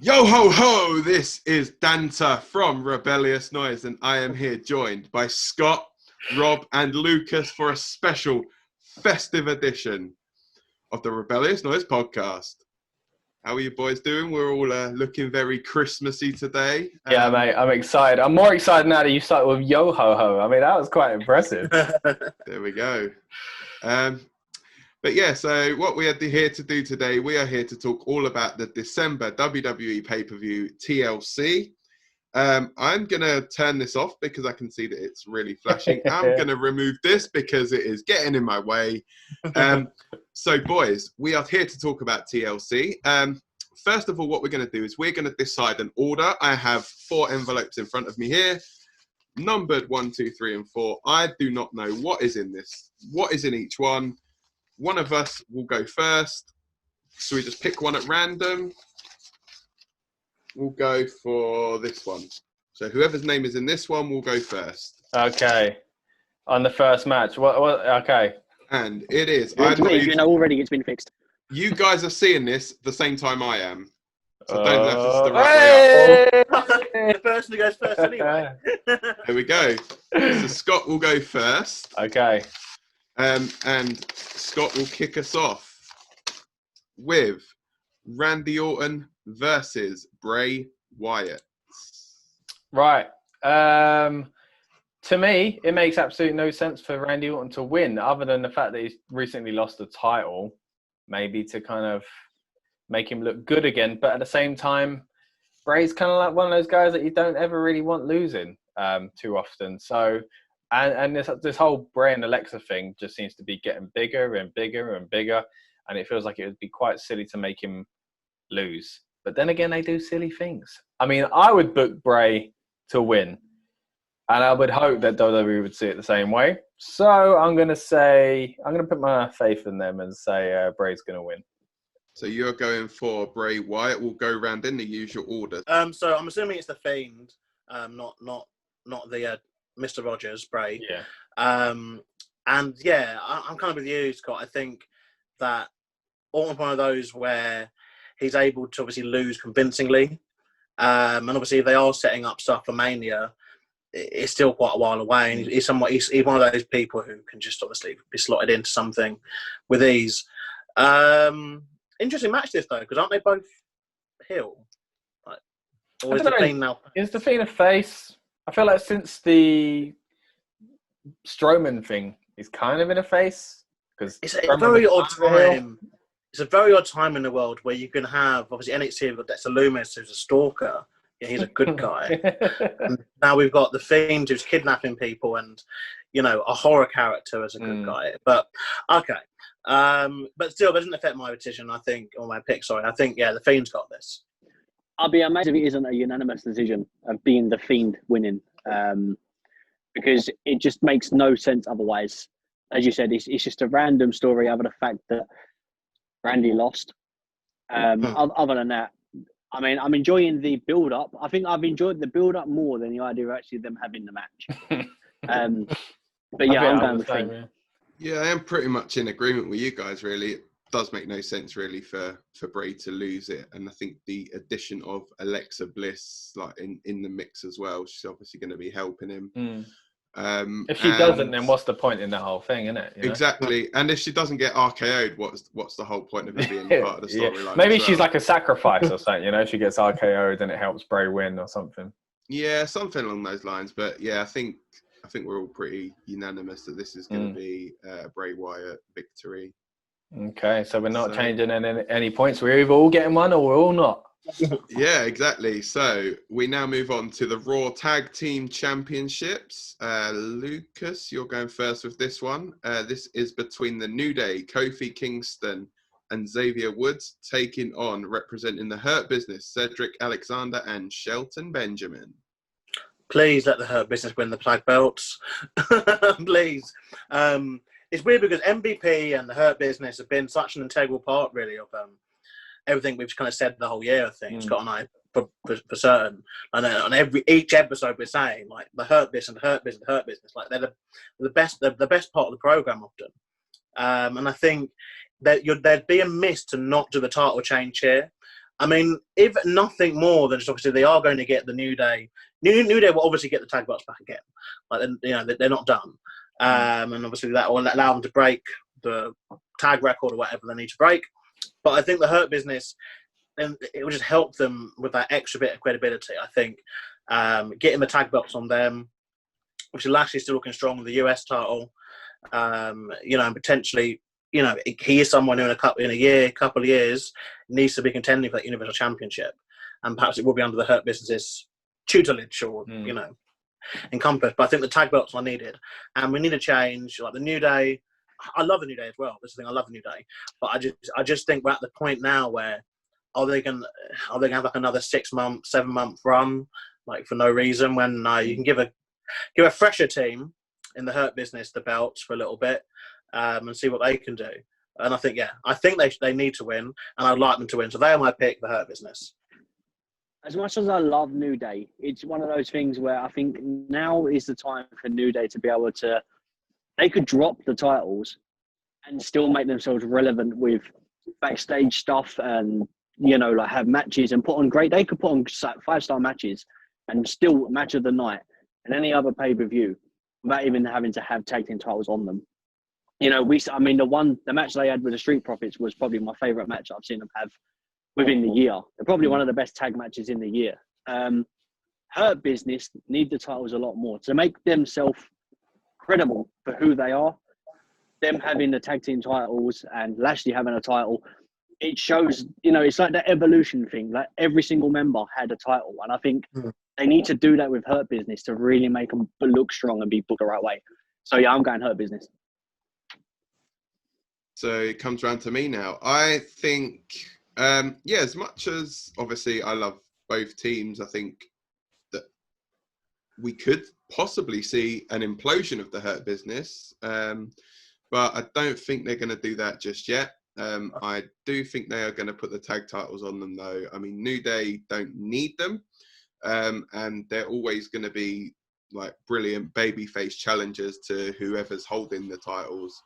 Yo ho ho! This is Danta from Rebellious Noise, and I am here joined by Scott, Rob, and Lucas for a special festive edition of the Rebellious Noise podcast. How are you boys doing? We're all looking very Christmassy today. Yeah, mate, I'm excited. I'm more excited now that you started with yo ho ho. I mean, that was quite impressive. There we go. But yeah, so what we are here to do today, we are here to talk all about the December WWE pay-per-view TLC. I'm going to turn this off because I can see that it's really flashing. I'm going to remove this because it is getting in my way. So boys, we are here to talk about TLC. First of all, what we're going to do is we're going to decide an order. I have 4 envelopes in front of me here, numbered 1, 2, 3, and 4. I do not know what is in this, what is in each one. One of us will go first. So we just pick one at random. We'll go for this one. So whoever's name is in this one will go first. Okay. On the first match. What okay. And it is. You know already it's been fixed. You guys are seeing this the same time I am. So don't know if this is the right way up. The person who goes first anyway. There we go. So Scott will go first. Okay. And Scott will kick us off with Randy Orton versus Bray Wyatt. Right. To me, it makes absolutely no sense for Randy Orton to win, other than the fact that he's recently lost the title, maybe to kind of make him look good again. But at the same time, Bray's kind of like one of those guys that you don't ever really want losing too often. So, and this whole Bray and Alexa thing just seems to be getting bigger and bigger and bigger, and it feels like it would be quite silly to make him lose. But then again, they do silly things. I mean, I would book Bray to win, and I would hope that WWE would see it the same way. So I'm going to put my faith in them and say Bray's going to win. So you're going for Bray Wyatt. We'll go round in the usual order. So I'm assuming it's the Fiend, not the Mr. Rogers, Bray. Yeah. And yeah, I'm kind of with you, Scott. I think that Orton's one of those where he's able to obviously lose convincingly. And obviously if they are setting up stuff for Mania, it's still quite a while away. And he's one of those people who can just obviously be slotted into something with ease. Interesting match this though, because aren't they both heel? Or is the Fiend now? Is the Fiend a face? I feel like since the Strowman thing, he's kind of in a face. It's a very odd time. It's a very odd time in the world where you can have, obviously, NXT, we've got Dexter Lumis, who's a stalker. Yeah, he's a good guy. And now we've got the Fiend, who's kidnapping people, and, you know, a horror character as a good guy. But, okay. But still, it doesn't affect my decision, I think, or my pick, sorry. I think, yeah, the Fiend's got this. I'll be amazed if it isn't a unanimous decision of being the Fiend winning, because it just makes no sense otherwise. As you said, it's just a random story other than the fact that Randy lost. Other than that, I mean, I'm enjoying the build-up. I think I've enjoyed the build-up more than the idea of actually them having the match. But yeah, I'm going with Fiend. Yeah, I am pretty much in agreement with you guys, really. It does make no sense, really, for Bray to lose it. And I think the addition of Alexa Bliss, like in the mix as well, she's obviously going to be helping him. If she doesn't, then what's the point in that whole thing, isn't it? You know? Exactly. And if she doesn't get RKO'd, what's the whole point of her being part of the storyline? Yeah. Maybe she's like a sacrifice or something, you know, she gets RKO'd and it helps Bray win or something. Yeah, something along those lines. But yeah, I think we're all pretty unanimous that this is going to be a Bray Wyatt victory. Okay, so we're not changing any points. We're either all getting one or we're all not. Yeah, exactly. So we now move on to the Raw Tag Team Championships. Lucas, you're going first with this one. This is between the New Day, Kofi Kingston and Xavier Woods, taking on, representing the Hurt Business, Cedric Alexander and Shelton Benjamin. Please let the Hurt Business win the flag belts. Please. It's weird because MVP and the Hurt Business have been such an integral part, really, of everything we've kind of said the whole year, I think. Scott and I, for certain. And then on each episode we're saying, like, the Hurt Business and the Hurt Business, the Hurt Business. Like, they're the best part of the programme often. And I think that they'd be amiss to not do the title change here. I mean, if nothing more than just obviously they are going to get the New Day. New Day will obviously get the tag belts back again. Like, you know, they're not done. And obviously that will allow them to break the tag record or whatever they need to break. But I think the Hurt Business, and it will just help them with that extra bit of credibility. I think getting the tag belts on them, which Lashley's still looking strong with the US title, you know, and potentially, you know, he is someone who in a couple of years needs to be contending for that Universal Championship, and perhaps it will be under the Hurt Business's tutelage or you know, encompass. But I think the tag belts are needed, and we need a change. Like the New Day, I love the New Day as well. That's the thing, I love the New Day, but I just think we're at the point now where are they gonna have like another 6 month, 7 month run like for no reason when you can give a fresher team in the Hurt Business the belts for a little bit. And see what they can do. And I think, they need to win, and I'd like them to win. So they are my pick, the Hurt Business. As much as I love New Day, it's one of those things where I think now is the time for New Day to be able to, they could drop the titles and still make themselves relevant with backstage stuff and, you know, like have matches and they could put on 5-star matches and still match of the night and any other pay-per-view without even having to have tag team titles on them. You know, the match they had with the Street Profits was probably my favourite match I've seen them have within the year. They're probably one of the best tag matches in the year. Hurt Business need the titles a lot more to make themselves credible for who they are. Them having the tag team titles and Lashley having a title, it shows, you know, it's like the evolution thing. Like every single member had a title, and I think they need to do that with Hurt Business to really make them look strong and be booked the right way. So yeah, I'm going Hurt Business. So it comes around to me now. I think, as much as obviously I love both teams, I think that we could possibly see an implosion of the Hurt Business. But I don't think they're going to do that just yet. I do think they are going to put the tag titles on them, though. I mean, New Day don't need them. And they're always going to be like brilliant babyface challengers to whoever's holding the titles.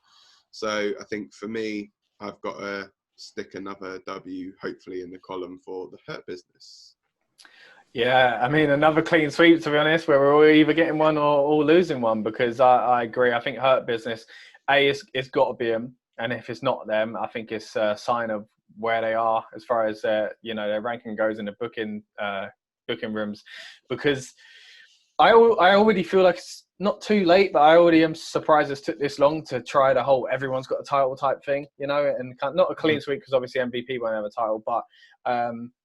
So I think for me, I've got to stick another W, hopefully, in the column for the Hurt Business. Yeah, I mean, another clean sweep, to be honest, where we're all either getting one or losing one, because I agree. I think Hurt Business, it's got to be them. And if it's not them, I think it's a sign of where they are as far as their ranking goes in the booking rooms. Because I already feel like it's not too late, but I already am surprised it took this long to try the whole everyone's got a title type thing, you know, and not a clean sweep because obviously MVP won't have a title, but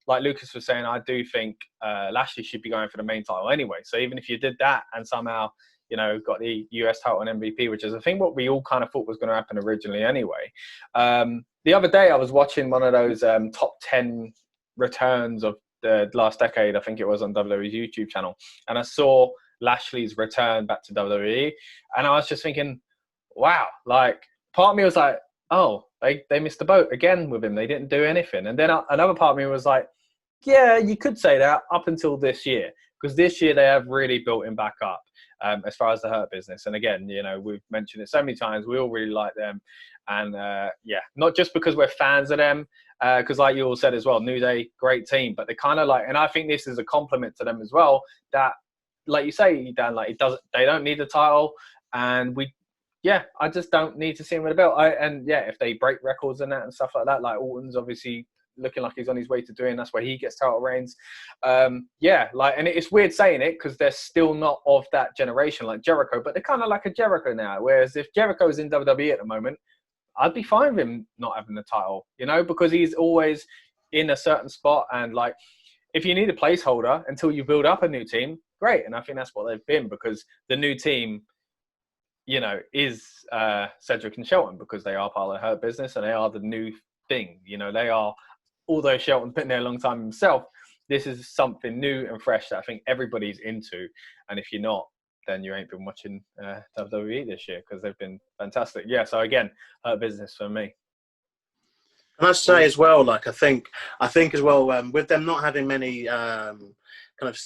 like Lucas was saying, I do think Lashley should be going for the main title anyway. So even if you did that and somehow, you know, got the US title and MVP, which is I think what we all kind of thought was going to happen originally anyway. The other day I was watching one of those top 10 returns of the last decade, I think it was on WWE's YouTube channel, and I saw Lashley's return back to WWE, and I was just thinking, wow, like part of me was like, oh, they missed the boat again with him. They didn't do anything. And then another part of me was like, yeah, you could say that up until this year, because this year they have really built him back up as far as the Hurt Business. And again, you know, we've mentioned it so many times. We all really like them. And not just because we're fans of them, because like you all said as well, New Day, great team, but they kind of like, and I think this is a compliment to them as well, that like you say, Dan, like they don't need the title, and I just don't need to see him with a belt. If they break records and that and stuff like that, like Orton's obviously looking like he's on his way to doing, that's where he gets title reigns. And it's weird saying it because they're still not of that generation like Jericho, but they're kind of like a Jericho now. Whereas if Jericho is in WWE at the moment, I'd be fine with him not having the title, you know, because he's always in a certain spot. And like, if you need a placeholder until you build up a new team, great. And I think that's what they've been, because the new team, you know, is Cedric and Shelton, because they are part of the Hurt Business and they are the new thing. You know, they are, although Shelton's been there a long time himself, this is something new and fresh that I think everybody's into. And if you're not, then you ain't been watching WWE this year, because they've been fantastic. Yeah, so again, Hurt Business for me. And I say as well, like I think as well, with them not having many kind of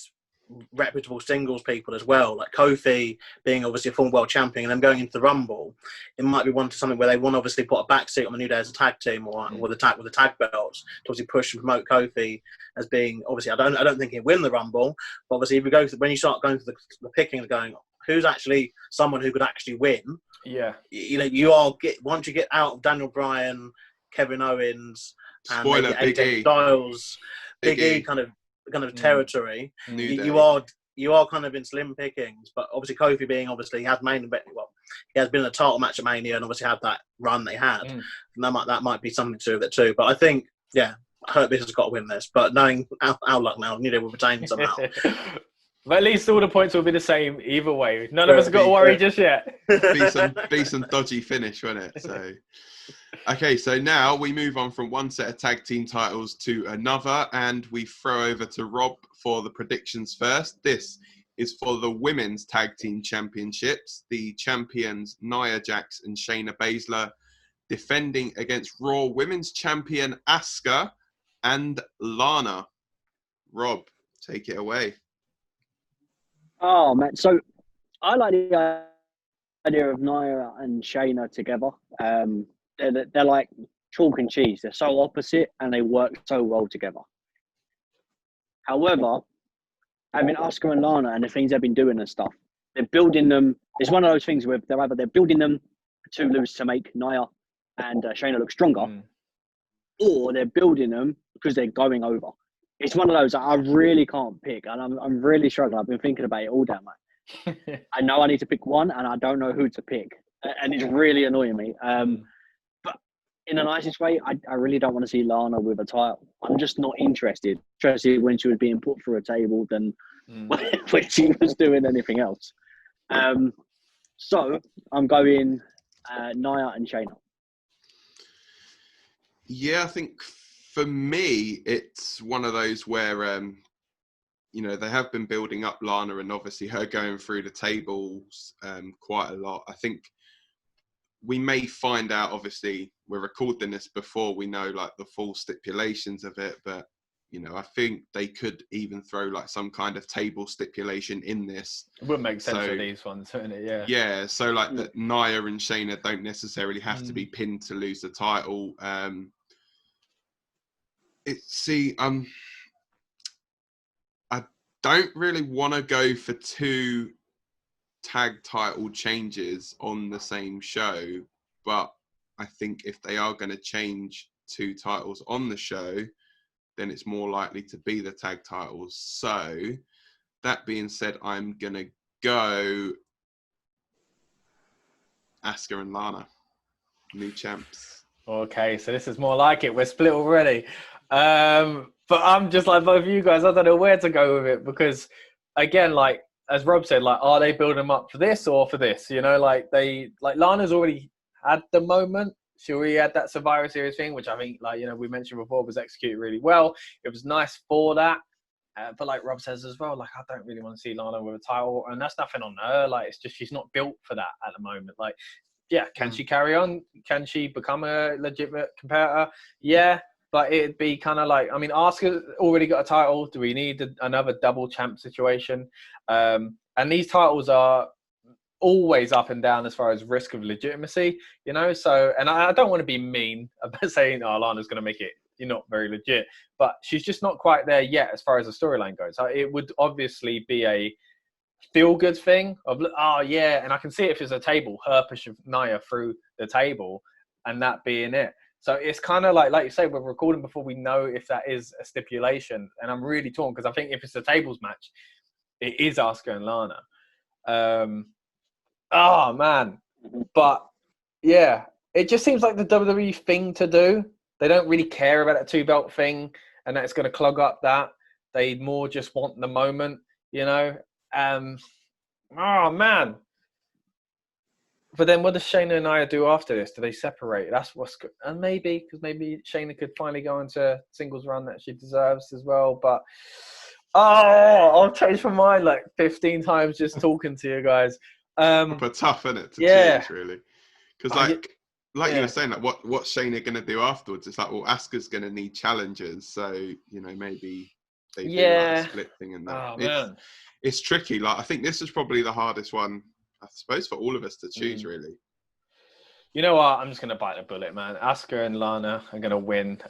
reputable singles people as well, like Kofi being obviously a former world champion and them going into the Rumble. It might be one to something where they want to obviously put a backseat on the New Day as a tag team or with the tag belts to obviously push and promote Kofi as being obviously. I don't think he'll win the Rumble, but obviously if you go when you start going through the picking and going who's actually someone who could actually win. Yeah, once you get out of Daniel Bryan, Kevin Owens, and spoiler, Big E. Styles, Big E kind of territory. You are kind of in slim pickings, but obviously Kofi being he has he has been in a title match at Mania and obviously had that run they had. And that might be something to do with it too. But I think Hurt Business has got to win this. But knowing our luck now, New Day will retain somehow. But at least all the points will be the same either way. None of us have got to worry just yet. Be some dodgy finish, won't it? So, okay, so now we move on from one set of tag team titles to another, and we throw over to Rob for the predictions first. This is for the women's tag team championships. The champions Nia Jax and Shayna Baszler defending against Raw Women's Champion Asuka and Lana. Rob, take it away. Oh, man. So I like the idea of Nia and Shayna together. They're like chalk and cheese. They're so opposite and they work so well together. However, having Asuka and Lana and the things they've been doing and stuff, they're building them. It's one of those things where they're building them to lose to make Nia and Shayna look stronger, or they're building them because they're going over. It's one of those I really can't pick, and I'm really struggling. I've been thinking about it all day. I know I need to pick one, and I don't know who to pick, and it's really annoying me. But in the nicest way, I really don't want to see Lana with a title. I'm just not interested. Especially when she was being put through a table than when she was doing anything else. So I'm going Nia and Shayna. Yeah, I think for me, it's one of those where, they have been building up Lana and obviously her going through the tables quite a lot. I think we may find out, obviously, we're recording this before we know like the full stipulations of it, but, I think they could even throw like some kind of table stipulation in this. It wouldn't make sense for these ones, wouldn't it? Yeah. Yeah, so like that Nia and Shayna don't necessarily have to be pinned to lose the title. I don't really want to go for two tag title changes on the same show, but I think if they are going to change two titles on the show, then it's more likely to be the tag titles. So that being said, I'm going to go Asuka and Lana, new champs. Okay, so this is more like it. We're split already. But I'm just like both of you guys. I don't know where to go with it because, again, like as Rob said, like are they building them up for this or for this? Lana's already had the moment. She already had that Survivor Series thing, which I think, we mentioned before, was executed really well. It was nice for that. But like Rob says as well, like I don't really want to see Lana with a title, and that's nothing on her. Like it's just she's not built for that at the moment. Like, yeah, can she carry on? Can she become a legitimate competitor? Yeah. But it'd be kind of like, Asuka already got a title. Do we need another double champ situation? And these titles are always up and down as far as risk of legitimacy, So, and I don't want to be mean about saying, Lana's going to make it. You're not very legit. But she's just not quite there yet as far as the storyline goes. It would obviously be a feel-good thing of, and I can see it if it's a table, her pushing Nia through the table and that being it. So it's kind of like you say, we're recording before we know if that is a stipulation. And I'm really torn because I think if it's a tables match, it is Asuka and Lana. Man. But, yeah, it just seems like the WWE thing to do. They don't really care about that two-belt thing and that it's going to clog up that. They more just want the moment, man. But then what does Shayna and Nia do after this? Do they separate? That's what's good. And maybe Shayna could finally go into singles run that she deserves as well. But, I've changed my mind like 15 times just talking to you guys. But tough, isn't it, to change, really? Because you were saying, like, what's Shayna going to do afterwards? It's like, well, Asuka's going to need challengers. So, maybe they do like a split thing and that. Oh, man. It's tricky. Like I think this is probably the hardest one, I suppose, for all of us to choose, really. You know what? I'm just going to bite the bullet, man. Asuka and Lana are going to win.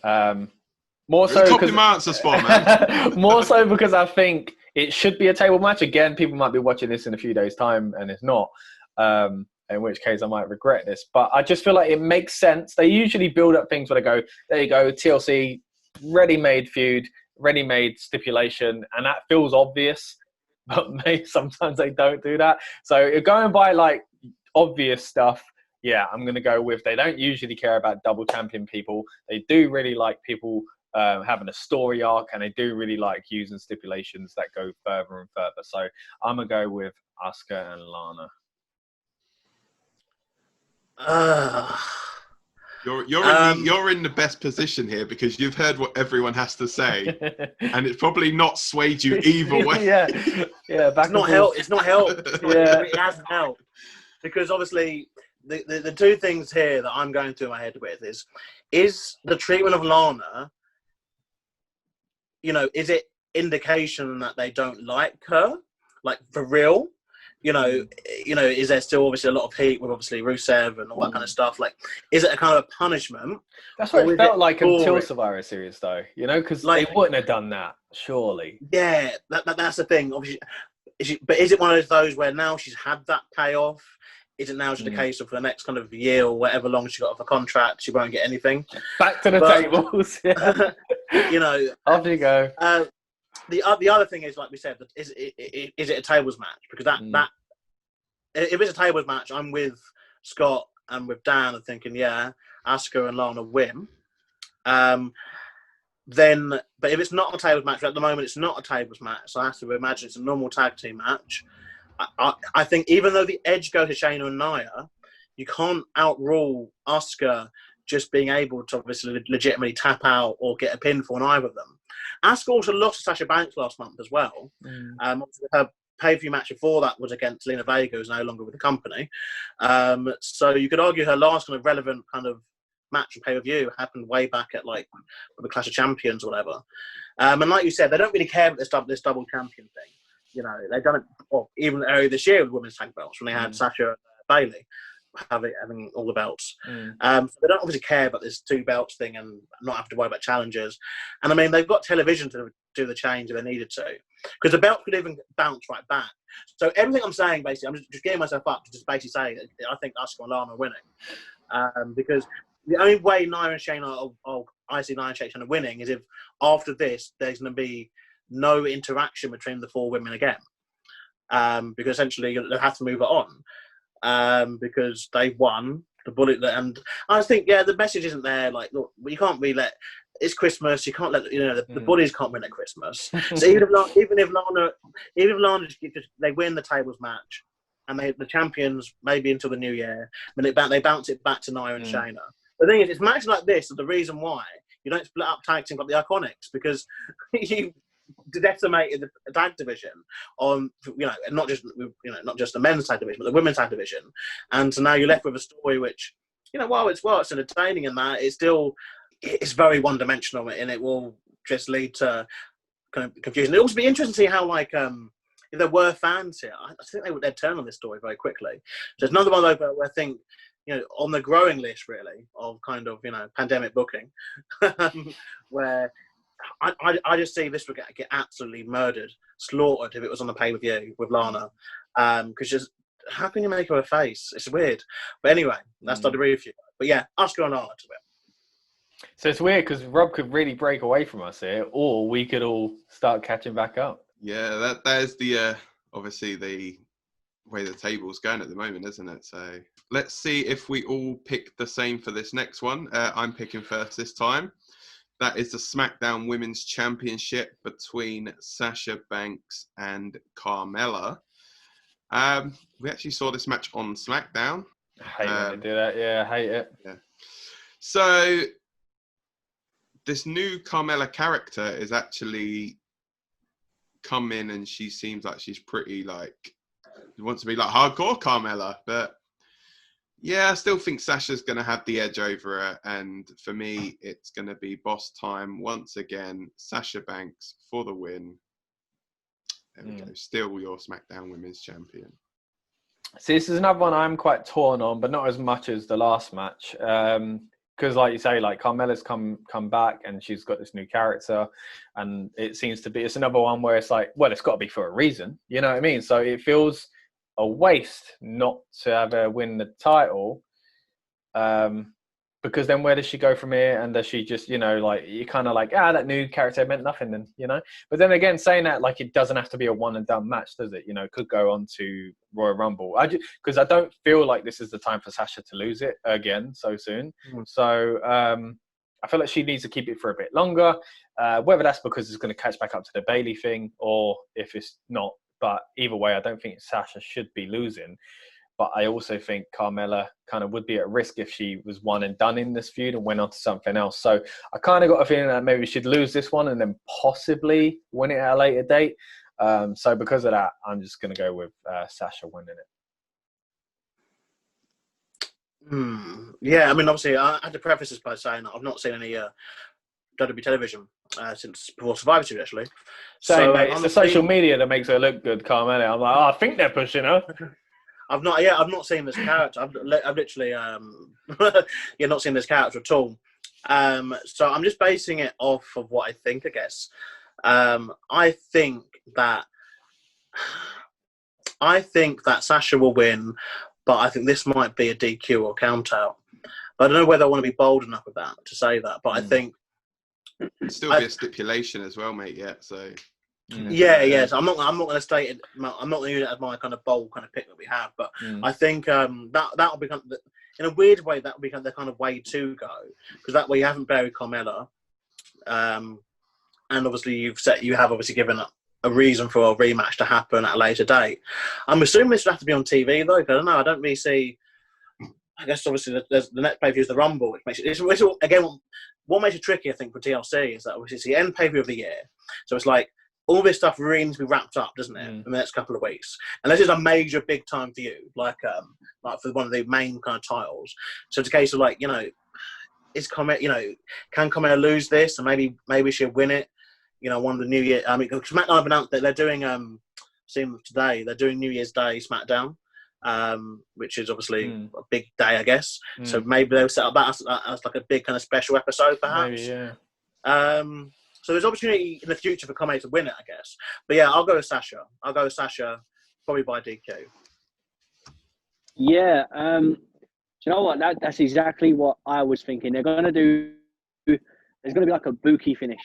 More so Copy my answer spot, man. more so because I think it should be a table match. Again, people might be watching this in a few days' time, and it's not. In which case, I might regret this. But I just feel like it makes sense. They usually build up things where they go, there you go, TLC, ready-made feud, ready-made stipulation, and that feels obvious. But maybe sometimes they don't do that. So you're going by like obvious stuff. Yeah, I'm going to go with they don't usually care about double champion people. They do really like people having a story arc, and they do really like using stipulations that go further and further. So I'm going to go with Asuka and Lana. You're in the best position here because you've heard what everyone has to say, and it's probably not swayed you either way. yeah. It's not help. It's not help. Yeah, it hasn't helped because obviously the two things here that I'm going through my head with is the treatment of Lana. You know, is it indication that they don't like her, like for real? You know, is there still obviously a lot of heat with obviously Rusev and all that kind of stuff? Like, is it a kind of punishment? That's what it felt like until Survivor Series, though. You know, because like, they wouldn't have done that, surely. Yeah, that's the thing. Obviously, but is it one of those where now she's had that payoff? Is it now just a case of for the next kind of year or whatever long she got off a contract, she won't get anything? Back to the tables. Yeah. You know, off you go. The other thing is, like we said, is it a tables match? Because that if it's a tables match, I'm with Scott and with Dan and thinking, yeah, Asuka and Lana win. Then, but if it's not a tables match, at the moment it's not a tables match, so I have to imagine it's a normal tag team match. I think even though the edge goes to Shayna and Nia, you can't outrule Asuka just being able to obviously legitimately tap out or get a pinfall on either of them. Asuka also lost to Sasha Banks last month as well. Her pay-per-view match before that was against Lena Vega, who's no longer with the company. So you could argue her last kind of relevant kind of match and pay-per-view happened way back at like the Clash of Champions or whatever. And like you said, they don't really care about this double champion thing. You know, they've done it even earlier this year with women's tag belts when they had Sasha and Bayley having all the belts. So they don't obviously care about this two belts thing and not have to worry about challenges. And I mean, they've got television to do the change if they needed to, because the belt could even bounce right back. So everything I'm saying, basically, I'm just getting myself up to just basically say that I think Asuka and Lana are winning, because the only way Nia and Shayna I see Nia and Shayna winning is if after this there's going to be no interaction between the four women again, because essentially they'll have to move it on, because they've won the bullet. And I think, yeah, the message isn't there. Like, look, you can't really let. It's Christmas. You can't let the bullies can't win at Christmas. So even if Lana they win the tables match, and the champions maybe until the new year, then they bounce it back to Nia and Shayna. The thing is, it's matches like this are the reason why you don't split up tag teams like the Iconics, because you decimated the tag division on, not just the men's tag division, but the women's tag division. And so now you're left with a story which, while it's entertaining and that, it's very one-dimensional, and it will just lead to kind of confusion. It'll also be interesting to see how, like, if there were fans here, I think they'd turn on this story very quickly. So it's another one of those where I think, on the growing list, really, of kind of, pandemic booking, where I just see this would get absolutely murdered, slaughtered if it was on the pay-per-view with Lana. Because just, how can you make her a face? It's weird. But anyway, that's not the review. But yeah, Asuka and Lana to win. So it's weird because Rob could really break away from us here, or we could all start catching back up. Yeah, that is the obviously the way the table's going at the moment, isn't it? So let's see if we all pick the same for this next one. I'm picking first this time. That is the SmackDown Women's Championship between Sasha Banks and Carmella. We actually saw this match on SmackDown. I hate when they do that. Yeah, I hate it. Yeah. So this new Carmella character is actually come in, and she seems like she's pretty, like, wants to be like hardcore Carmella, but Yeah, I still think Sasha's going to have the edge over her. And for me, it's going to be boss time once again. Sasha Banks for the win. There we go. Still your SmackDown Women's Champion. See, this is another one I'm quite torn on, but not as much as the last match. Because, like you say, like Carmella's come back and she's got this new character, and it seems to be it's another one where it's like, well, it's got to be for a reason. You know what I mean? So it feels a waste not to have her win the title. Because then where does she go from here? And does she just, like, you kind of like, that new character meant nothing then, But then again, saying that, like, it doesn't have to be a one and done match, does it? It could go on to Royal Rumble. Because I don't feel like this is the time for Sasha to lose it again so soon. So I feel like she needs to keep it for a bit longer. Whether that's because it's going to catch back up to the Bayley thing or if it's not. But either way, I don't think Sasha should be losing. But I also think Carmella kind of would be at risk if she was one and done in this feud and went on to something else. So I kind of got a feeling that maybe she'd lose this one and then possibly win it at a later date. So because of that, I'm just going to go with Sasha winning it. Yeah, I mean, obviously, I had to preface this by saying that I've not seen any WWE television since before Survivor Series, actually. So mate, it's the social media that makes her look good, Carmella. I'm like, I think they're pushing her. I've not seen this character. I've literally, not seen this character at all. So I'm just basing it off of what I think, I guess. I think that Sasha will win, but I think this might be a DQ or count out. But I don't know whether I want to be bold enough with that to say that. But I think it'd still be a stipulation as well, mate. Yeah, so. Yeah. So I'm not going to state it. I'm not going to use it as my kind of bold kind of pick that we have. But I think that'll become, in a weird way, that will become the kind of way to go, because that way you haven't buried Carmella, and obviously you have obviously given a reason for a rematch to happen at a later date. I'm assuming this will have to be on TV though. Because I don't know. I don't really see. I guess obviously the next pay-per-view is the Rumble, which makes it again. What makes it tricky, I think, for TLC is that obviously it's the end pay-per-view of the year, so it's like. All this stuff really needs to be wrapped up, doesn't it, in the next couple of weeks? And this is a major, big time for you, like for one of the main kind of titles. So it's a case of like, is can Carmella lose this, and maybe she'll win it? One of the New Year. I mean, SmackDown have announced that they're doing today. They're doing New Year's Day SmackDown, which is obviously a big day, I guess. So maybe they'll set up that as like a big kind of special episode, perhaps. Maybe, yeah. So there's opportunity in the future for Carmella to win it, I guess. But yeah, I'll go with Sasha. Probably by DQ. Yeah. Do you know what? That's exactly what I was thinking. There's going to be like a bookie finish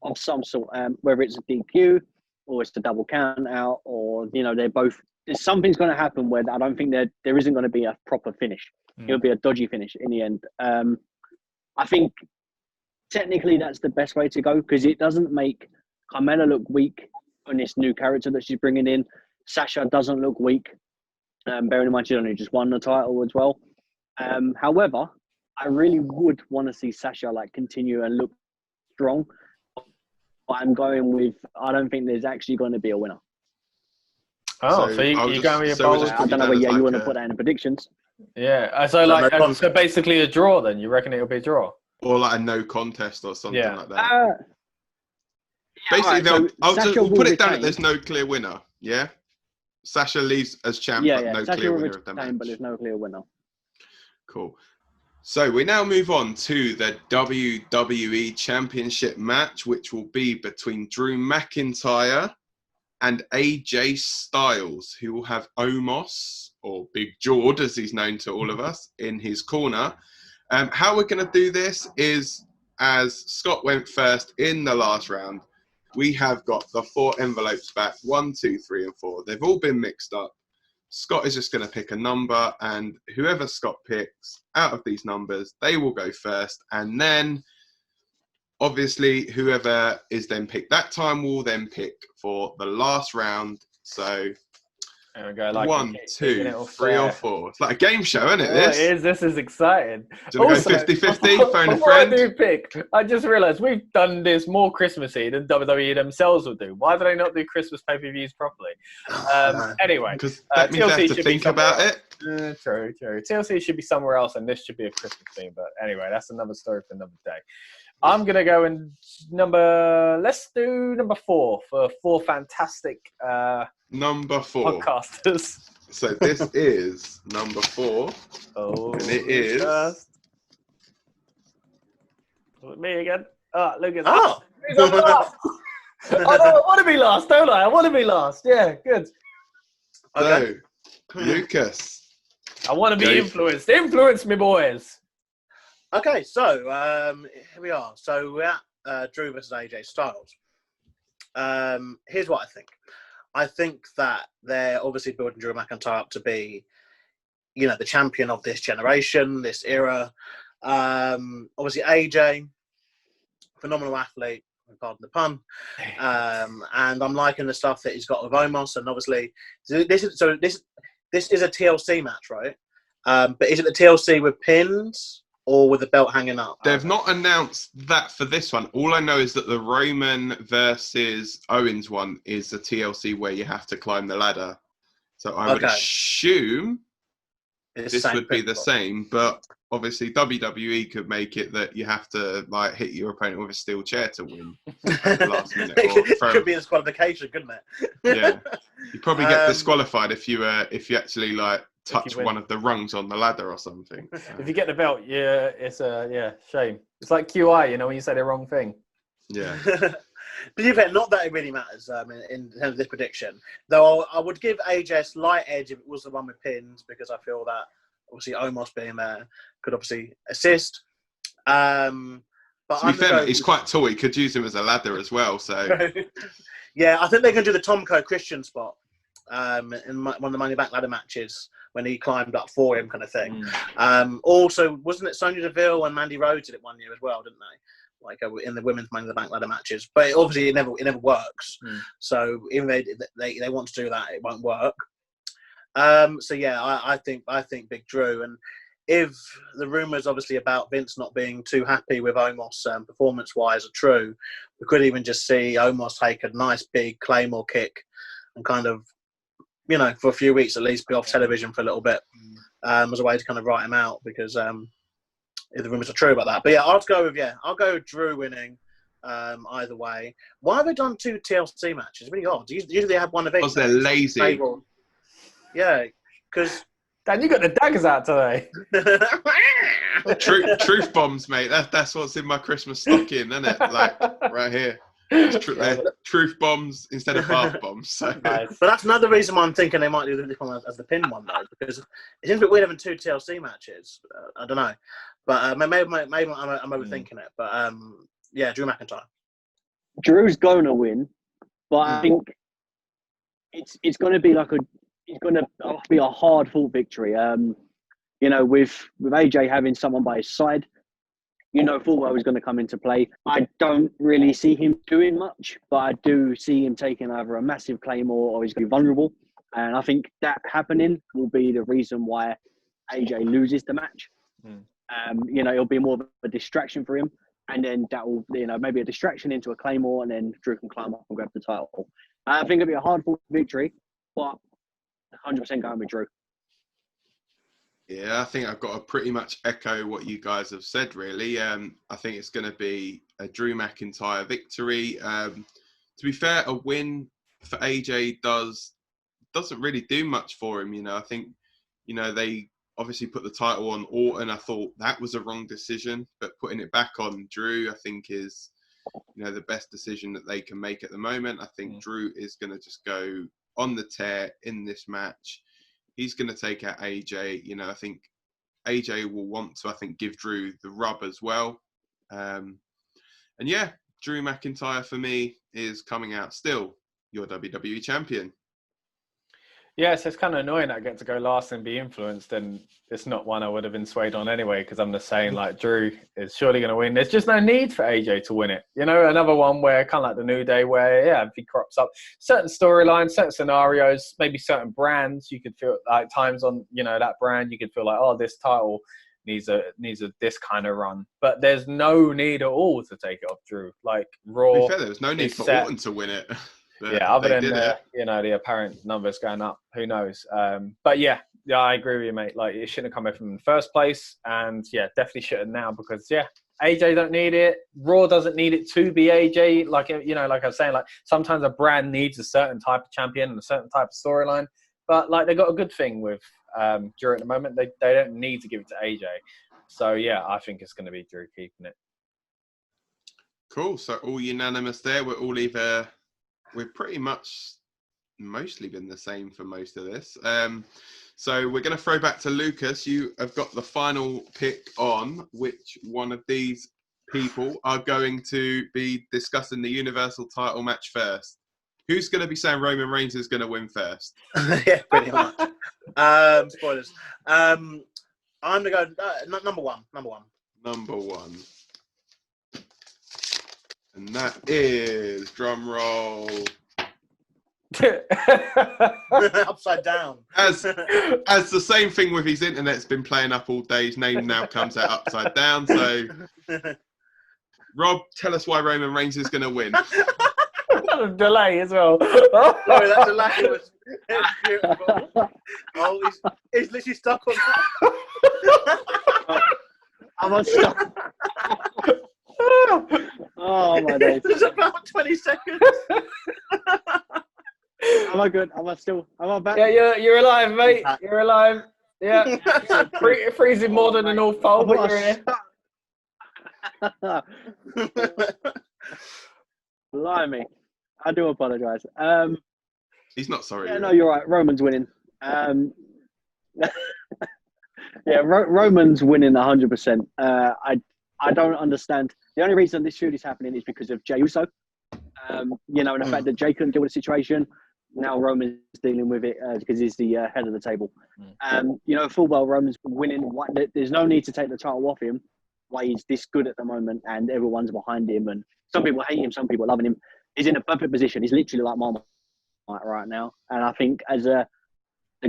of some sort, whether it's a DQ or it's a double count out, or they're both. Something's going to happen where I don't think there isn't going to be a proper finish. It'll be a dodgy finish in the end. I think. Technically, that's the best way to go, because it doesn't make Carmella look weak on this new character that she's bringing in. Sasha doesn't look weak, bearing in mind she only just won the title as well. However, I really would want to see Sasha continue and look strong. But I'm going with, I don't think there's actually going to be a winner. Oh, so you're going with your bold. I don't know where you want to put that in the predictions. Yeah, so basically a draw then. You reckon it'll be a draw? Or like a no contest or something like that. Basically, we'll put it down that there's no clear winner. Yeah, Sasha leaves as champ, but no Sasha clear winner of the match. But there's no clear winner. Cool. So we now move on to the WWE Championship match, which will be between Drew McIntyre and AJ Styles, who will have Omos, or Big George, as he's known to all of us, in his corner. How we're going to do this is, as Scott went first in the last round, we have got the 4 envelopes back, 1, 2, 3, and 4. They've all been mixed up. Scott is just going to pick a number, and whoever Scott picks out of these numbers, they will go first. And then, obviously, whoever is then picked that time will then pick for the last round. So There we go. Like 1, 2, 3 or 4. It's like a game show, isn't it? Oh, This. it is. This is exciting. Do you want to go 50-50? Phone a Before I friend? do pick, I just realised we've done this more Christmassy than WWE themselves will do. Why do they not do Christmas pay-per-views properly? Anyway, Because that means TLC they have to think about it. True. TLC should be somewhere else, and this should be a Christmas theme. But anyway, that's another story for another day. I'm gonna go in let's do number 4 for 4 fantastic Number 4 podcasters. So this is number 4. Oh, and it is. Was it me again? Oh, look at that. Oh. Who's on last? Oh no, I want to be last, don't I? I want to be last. Yeah, good. So, Lucas. I want to be influenced. Influence me, boys. Okay, so here we are. So we're at Drew versus AJ Styles. Here's what I think. I think that they're obviously building Drew McIntyre up to be, the champion of this generation, this era. Obviously, AJ, phenomenal athlete, pardon the pun. And I'm liking the stuff that he's got with Omos. And obviously, this is a TLC match, right? But is it the TLC with pins? Or with the belt hanging up? They've not announced that for this one. All I know is that the Roman versus Owens one is a TLC where you have to climb the ladder. So I would assume this would be the same, but obviously WWE could make it that you have to hit your opponent with a steel chair to win at the last minute. It could be a disqualification, couldn't it? Yeah, you probably get disqualified if you actually touch one of the rungs on the ladder or something. If you get the belt, it's a shame. It's like QI, when you say the wrong thing. Yeah. But not that it really matters in terms of this prediction. Though I would give AJ a slight edge if it was the one with pins, because I feel that obviously Omos being there could obviously assist. But to be fair, he's quite tall. He could use him as a ladder as well. So yeah, I think they're going to do the Tomko Christian spot in one of the Money Back ladder matches when he climbed up for him, kind of thing. Also, wasn't it Sonya Deville and Mandy Rose did it one year as well, didn't they? In the women's Money in the Bank ladder matches, but obviously it never works. So even though they want to do that, it won't work. So yeah, I think Big Drew, and if the rumours obviously about Vince not being too happy with Omos performance-wise are true, we could even just see Omos take a nice big Claymore kick and kind of, for a few weeks at least, be off television for a little bit as a way to kind of write him out, because if the rumours are true about that. But yeah, I'll go with Drew winning either way. Why have they done 2 TLC matches? It's really odd. Usually they have one of each. Because they're lazy. Yeah, because... Dan, you got the daggers out today. Truth bombs, mate. That's what's in my Christmas stocking, isn't it? Right here. Truth bombs instead of bath bombs. So. Nice. But that's another reason why I'm thinking they might do this one as the pin one, though, because it seems a bit weird having 2 TLC matches. I don't know, but maybe I'm overthinking it. But yeah, Drew McIntyre. Drew's going to win, but I think it's going to be a hard fought victory. With AJ having someone by his side, full well is going to come into play. I don't really see him doing much, but I do see him taking either a massive claymore or he's going to be vulnerable. And I think that happening will be the reason why AJ loses the match. It'll be more of a distraction for him. And then that will, maybe a distraction into a claymore, and then Drew can climb up and grab the title. I think it'll be a hard fought victory, but 100% going with Drew. Yeah, I think I've got to pretty much echo what you guys have said, really. I think it's going to be a Drew McIntyre victory. To be fair, a win for AJ doesn't really do much for him. I think, they obviously put the title on Orton. I thought that was a wrong decision, but putting it back on Drew, I think is, the best decision that they can make at the moment. I think Drew is going to just go on the tear in this match. He's going to take out AJ. I think AJ will want to, give Drew the rub as well. And yeah, Drew McIntyre for me is coming out still your WWE champion. Yes, it's kind of annoying that I get to go last and be influenced, and it's not one I would have been swayed on anyway, because I'm just saying, like, Drew is surely going to win. There's just no need for AJ to win it. You know, another one where, kind of like the New Day, where, yeah, if he crops up certain storylines, certain scenarios, maybe certain brands, you could feel, like, times on, you know, that brand, you could feel like, oh, this title needs a this kind of run. But there's no need at all to take it off Drew. Like, Raw. To be fair, there was no need for Orton to win it. Yeah, other than you know, the apparent numbers going up, who knows? But yeah, I agree with you, mate. Like, it shouldn't have come in from the first place, and yeah, definitely shouldn't now, because yeah, AJ don't need it. Raw doesn't need it to be AJ. Like, you know, like I was saying, like sometimes a brand needs a certain type of champion and a certain type of storyline. But like, they got a good thing with Drew at the moment. They don't need to give it to AJ. So yeah, I think it's going to be Drew keeping it. Cool. So all unanimous there. We're all either. We've pretty much mostly been the same for most of this. So we're going to throw back to Lucas. You have got the final pick on which one of these people are going to be discussing the Universal title match first. Who's going to be saying Roman Reigns is going to win first? Yeah, pretty much. Spoilers. I'm going to go number one. Number one. And that is, drum roll. Upside down. As the same thing with his internet's been playing up all day, his name now comes out upside down. So, Rob, tell us why Roman Reigns is going to win. A delay as well. Sorry, that delay was beautiful. Oh, he's literally stuck on that. I'm stuck. Oh my days. It's about 20 seconds. Am I good? Am I back? Yeah, you're alive, mate. You're alive. Yeah. Freezing more than an old foal, but you're here. Blimey. I do apologise. He's not sorry. Yeah, no, you're right. Roman's winning. Yeah, Roman's winning 100%. I don't understand. The only reason this feud is happening is because of Jey Uso. You know, and the fact that Jey couldn't deal with the situation. Now Roman's dealing with it because he's the head of the table. You know, full well, Roman's winning. There's no need to take the title off him. Why he's this good at the moment, and everyone's behind him. And some people hate him, some people loving him. He's in a perfect position. He's literally like Marmite right now. And I think as the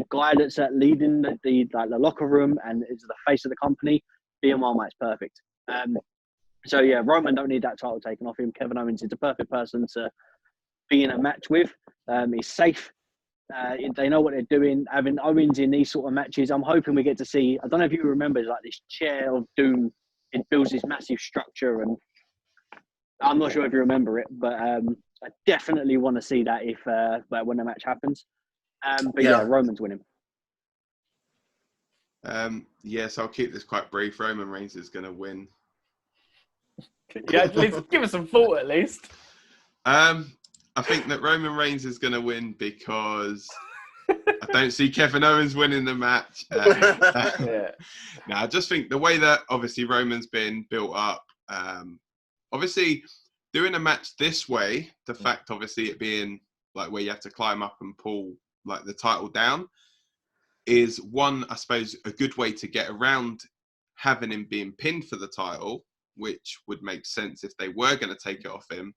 guy that's leading the locker room and is the face of the company, being Marmite's perfect. So yeah, Roman don't need that title taken off him. Kevin Owens is the perfect person to be in a match with. He's safe. They know what they're doing. Having Owens in these sort of matches, I'm hoping we get to see. I don't know if you remember, like this chair of doom. It builds this massive structure, and I'm not sure if you remember it, but I definitely want to see that if when the match happens. But yeah, Roman's winning. Yes, I'll keep this quite brief. Roman Reigns is going to win. Yeah, at least give us some thought, at least. I think that Roman Reigns is going to win because I don't see Kevin Owens winning the match. Yeah. No, I just think the way that obviously Roman's been built up, obviously doing a match this way, the fact obviously it being like where you have to climb up and pull like the title down is one, I suppose, a good way to get around having him being pinned for the title, which would make sense if they were going to take it off him.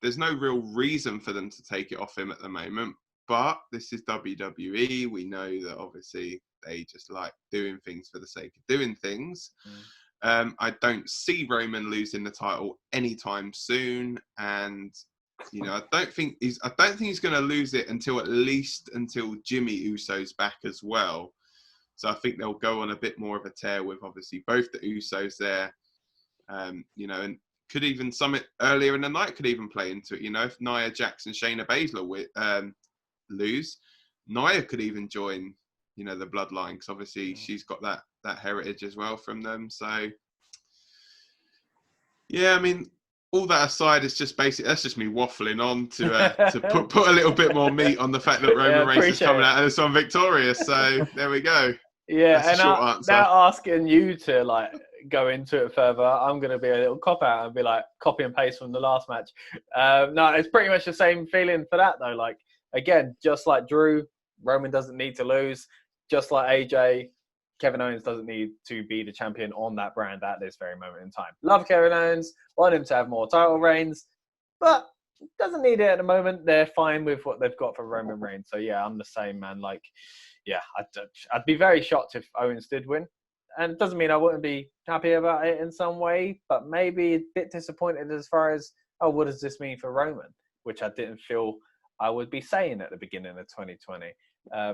There's no real reason for them to take it off him at the moment, but this is WWE. We know that obviously they just like doing things for the sake of doing things. I don't see Roman losing the title anytime soon, and you know, I don't think he's going to lose it until Jimmy Uso's back as well. So I think they'll go on a bit more of a tear with obviously both the Usos there. You know, and could even summit earlier in the night could even play into it. You know, if Nia Jax and Shayna Baszler lose, Nia could even join, you know, the bloodline, because obviously she's got that heritage as well from them. So yeah, I mean, all that aside, it's just basically that's just me waffling on to put a little bit more meat on the fact that Roman Reigns is coming out of this one victorious. So there we go. Yeah, that's and now asking you to like go into it further, I'm going to be a little cop out and be like copy and paste from the last match. No, it's pretty much the same feeling for that though. Like again, just like Drew, Roman doesn't need to lose. Just like AJ, Kevin Owens doesn't need to be the champion on that brand at this very moment in time. Love Kevin Owens, want him to have more title reigns, but doesn't need it at the moment. They're fine with what they've got for Roman Reigns. So yeah, I'm the same, man. Like, yeah, I'd be very shocked if Owens did win. And it doesn't mean I wouldn't be happy about it in some way, but maybe a bit disappointed as far as, oh, what does this mean for Roman? Which I didn't feel I would be saying at the beginning of 2020.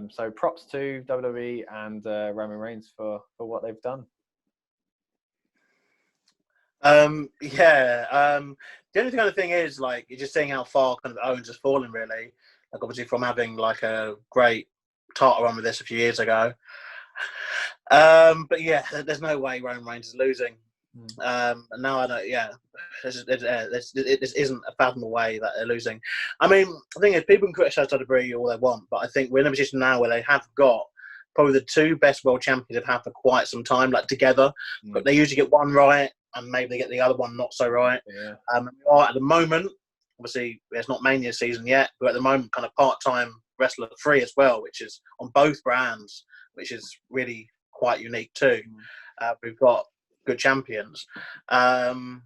So props to WWE and Roman Reigns for what they've done. The only kind of thing is, like, you're just seeing how far kind of Owens has fallen, really. Like, obviously from having like a great title run with this a few years ago. But yeah, there's no way Roman Reigns is losing. And now I know, this isn't a fathomable way that they're losing. I mean, the thing is, people can criticise WWE all they want, but I think we're in a position now where they have got probably the two best world champions they've had for quite some time, like together. But they usually get one right, and maybe they get the other one not so right. Yeah. We are at the moment, obviously, it's not Mania season yet, but at the moment, kind of part-time wrestler free as well, which is on both brands, which is really quite unique too. We've got good champions. Again,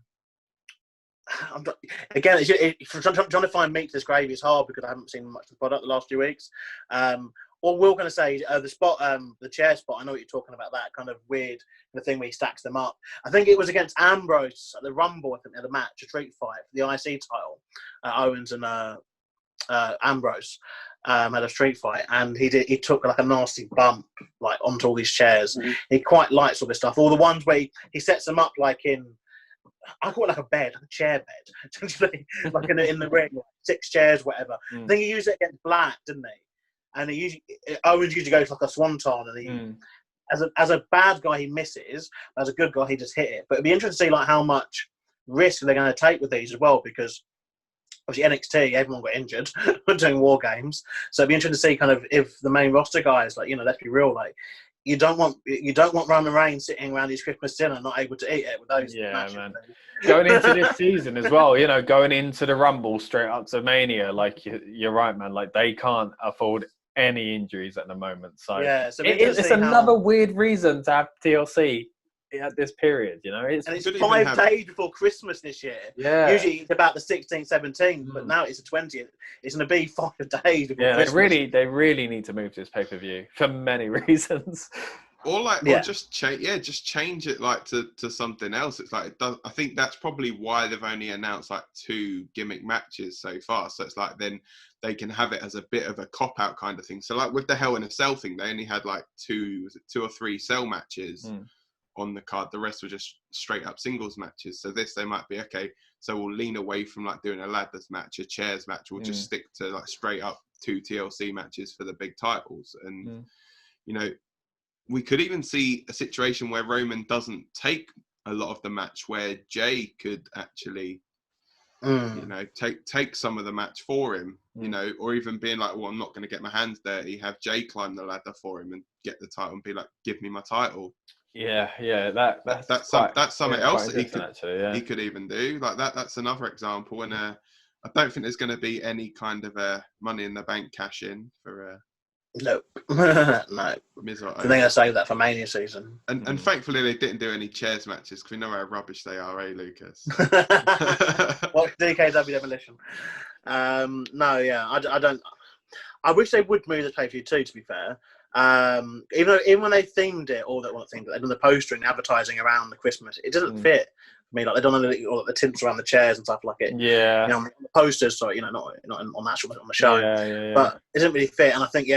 trying to find meat to this gravy is hard because I haven't seen much of the product the last few weeks. All we're going to say, the chair spot, I know what you're talking about, that kind of weird the thing where he stacks them up. I think it was against Ambrose at the Rumble, I think they had a match, a street fight for the IC title. Owens and Ambrose had a street fight, and he took like a nasty bump like onto all these chairs. He quite likes all this stuff. All the ones where he sets them up like in, I call it like a bed, like a chair bed, essentially, like in the ring, like 6 chairs, whatever. I think he used it against Black, didn't he? And Owens usually goes like a swanton, and he, as a bad guy, he misses. As a good guy, he just hit it. But it'd be interesting to see like how much risk they're going to take with these as well, because obviously NXT, everyone got injured doing War Games. So it'd be interesting to see kind of if the main roster guys, like, let's be real, like, you don't want Roman Reigns sitting around his Christmas dinner not able to eat it with those matches. Man. Going into this season as well, going into the Rumble straight up to Mania, like, you're right, man. Like, they can't afford any injuries at the moment. So, it's another weird reason to have TLC at this period, It's 5 days before Christmas this year. Yeah. Usually it's about the 16th, 17th, but now it's the 20th. It's going to be 5 days before Christmas. They really need to move this pay-per-view for many reasons. Or just change it like to something else. It's like, I think that's probably why they've only announced like 2 gimmick matches so far. So it's like, then they can have it as a bit of a cop-out kind of thing. So like with the Hell in a Cell thing, they only had like 2 or 3 cell matches on the card. The rest were just straight up singles matches. So this, they might be, okay, so we'll lean away from like doing a ladders match, a chairs match. We'll just stick to like straight up 2 TLC matches for the big titles. And, we could even see a situation where Roman doesn't take a lot of the match, where Jay could actually, take some of the match for him, or even being like, well, I'm not going to get my hands dirty, have Jay climb the ladder for him and get the title and be like, give me my title. Yeah, that's something else that he could even do. Like that's another example. And I don't think there's going to be any kind of a Money in the Bank cash in for no. I think I saved that for Mania season. And thankfully they didn't do any chairs matches, because we know how rubbish they are, Lucas? What DKW Demolition? I don't. I wish they would move the pay-per-view too, to be fair. Even when they themed it, or they've done the poster and advertising around the Christmas, it doesn't fit me. Like, they've done all the tints around the chairs and stuff like it. Yeah. On the posters, so not on the actual on the show. Yeah. But it doesn't really fit. And I think,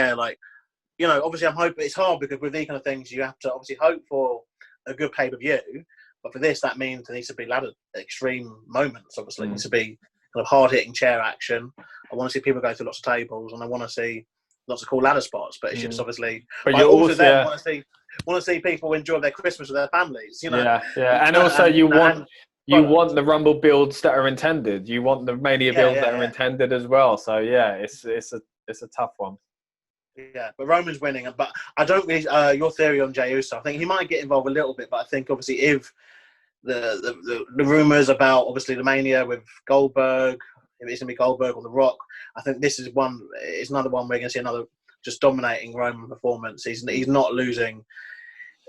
obviously I'm hoping it's hard, because with these kind of things you have to obviously hope for a good pay-per-view. But for this, that means there needs to be ladder extreme moments. Obviously, it needs to be kind of hard-hitting chair action. I want to see people go through lots of tables, and I want to see lots of cool ladder spots. But it's just obviously. But you also want to see people enjoy their Christmas with their families. Yeah. And also you want the Rumble builds that are intended. You want the Mania builds that are intended as well. So it's a tough one. Yeah, but Roman's winning. But I don't really. Your theory on Jey Uso, I think he might get involved a little bit. But I think obviously if the rumors about obviously the Mania with Goldberg, if it's gonna be Goldberg or The Rock, I think this is one. It's another one we're gonna see another just dominating Roman performance. He's not losing.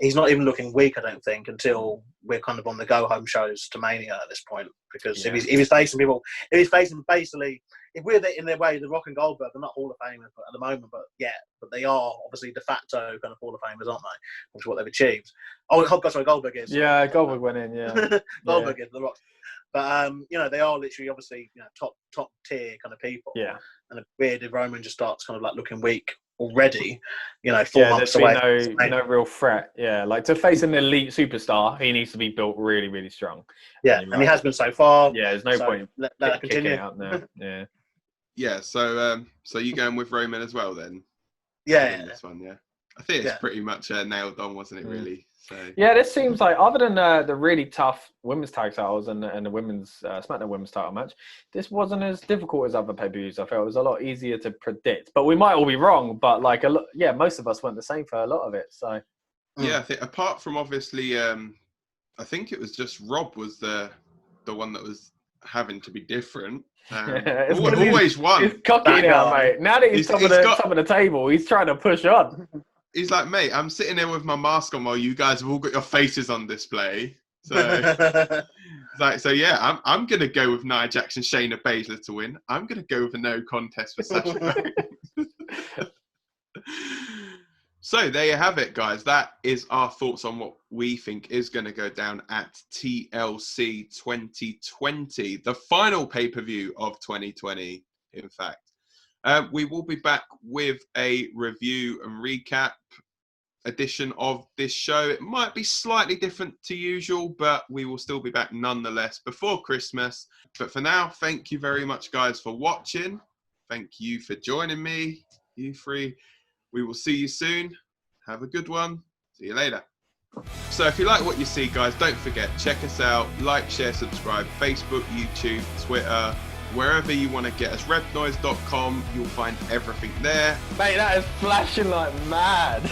He's not even looking weak, I don't think, until we're kind of on the go-home shows to Mania at this point. Because if he's facing people, if he's facing basically, if we're in their way, The Rock and Goldberg, they're not Hall of Famers at the moment, but they are obviously de facto kind of Hall of Famers, aren't they? Which is what they've achieved. Oh, gosh, sorry, Goldberg is. Yeah, Goldberg went in, yeah. Goldberg is, The Rock. But, they are literally, obviously, top tier kind of people. Yeah. And it's weird if Roman just starts kind of like looking weak already, 4 months away. No real threat. Yeah, like to face an elite superstar, he needs to be built really, really strong. Yeah, and he has been so far. Yeah, there's no point. Let that continue. Out now. Yeah. Yeah. So you going with Roman as well then? Yeah. This one, yeah. I think it's pretty much nailed on, wasn't it? Really. So. Yeah, this seems like other than the really tough women's tag titles and the women's SmackDown women's title match, this wasn't as difficult as other pay-per-views. I felt it was a lot easier to predict, but we might all be wrong. But most of us went the same for a lot of it. So yeah, I think apart from obviously, I think it was just Rob was the one that was having to be different. Always won. He's cocky now, mate. Now that he's top of the table, he's trying to push on. He's like, mate, I'm sitting there with my mask on while you guys have all got your faces on display. So, I'm going to go with Nia Jax and Shayna Baszler to win. I'm going to go with a no contest for Sasha. So there you have it, guys. That is our thoughts on what we think is going to go down at TLC 2020, the final pay-per-view of 2020, in fact. We will be back with a review and recap edition of this show. It might be slightly different to usual, but we will still be back nonetheless before Christmas. But for now, thank you very much, guys, for watching. Thank you for joining me, you three. We will see you soon. Have a good one. See you later. So if you like what you see, guys, don't forget, check us out. Like, share, subscribe. Facebook, YouTube, Twitter. Wherever you want to get us, rednoise.com, you'll find everything there. Mate, that is flashing like mad.